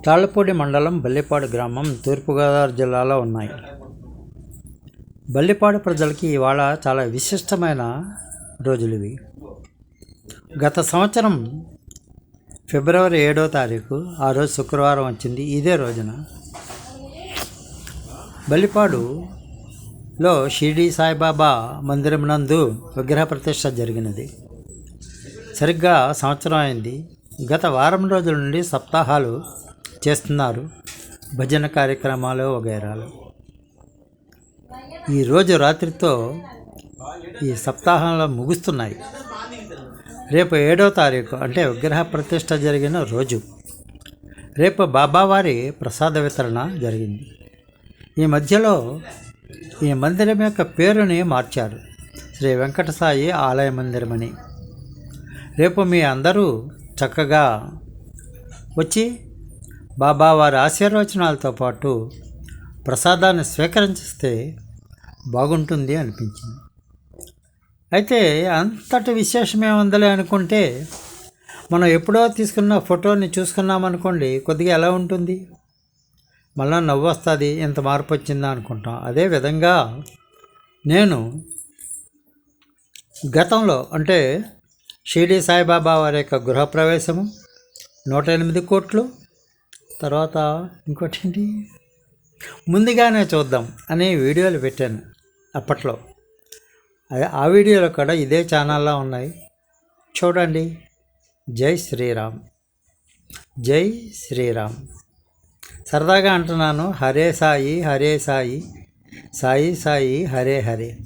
తాళ్ళపూడి మండలం బల్లిపాడు గ్రామం తూర్పుగోదావరి జిల్లాలో ఉన్నాయి. బల్లిపాడు ప్రజలకి ఇవాళ చాలా విశిష్టమైన రోజులు ఇవి. గత సంవత్సరం ఫిబ్రవరి 7వ తారీఖు, ఆ రోజు శుక్రవారం వచ్చింది. ఇదే రోజున బల్లిపాడులో షిరిడి సాయిబాబా మందిరం నందు విగ్రహ ప్రతిష్ఠ జరిగినది. సరిగ్గా సంవత్సరం అయింది. గత వారం రోజుల నుండి సప్తాహాలు చేస్తున్నారు, భజన కార్యక్రమాలు వగైరాలు. ఈరోజు రాత్రితో ఈ సప్తాహంలో ముగుస్తున్నాయి. రేపు 7వ తారీఖు అంటే విగ్రహ ప్రతిష్ఠ జరిగిన రోజు. రేపు బాబావారి ప్రసాద వితరణ జరిగింది. ఈ మధ్యలో ఈ మందిరం యొక్క పేరుని మార్చారు, శ్రీ వెంకట సాయి ఆలయ మందిరమని. రేపు మీ అందరూ చక్కగా వచ్చి బాబావారి ఆశీర్వచనాలతో పాటు ప్రసాదాన్ని స్వీకరించిస్తే బాగుంటుంది అనిపించింది. అయితే అంతటి విశేషమే ఉందలే అనుకుంటే, మనం ఎప్పుడో తీసుకున్న ఫోటోని చూసుకున్నామనుకోండి, కొద్దిగా ఎలా ఉంటుంది, మళ్ళీ నవ్వు వస్తుంది, ఎంత మార్పు వచ్చిందా అనుకుంటాం. అదేవిధంగా నేను గతంలో అంటే షిరిడి సాయిబాబా వారి యొక్క గృహప్రవేశము, 108 కోట్లు, తర్వాత ఇంకోటి ఏంటి, ముందుగానే చూద్దాం అనే వీడియోలు పెట్టాను అప్పట్లో. ఆ వీడియోలు కూడా ఇదే ఛానల్లో ఉన్నాయి, చూడండి. జై శ్రీరామ్, జై శ్రీరామ్. సరదాగా అంటున్నాను, హరే సాయి, హరే సాయి, సాయి సాయి, హరే హరే.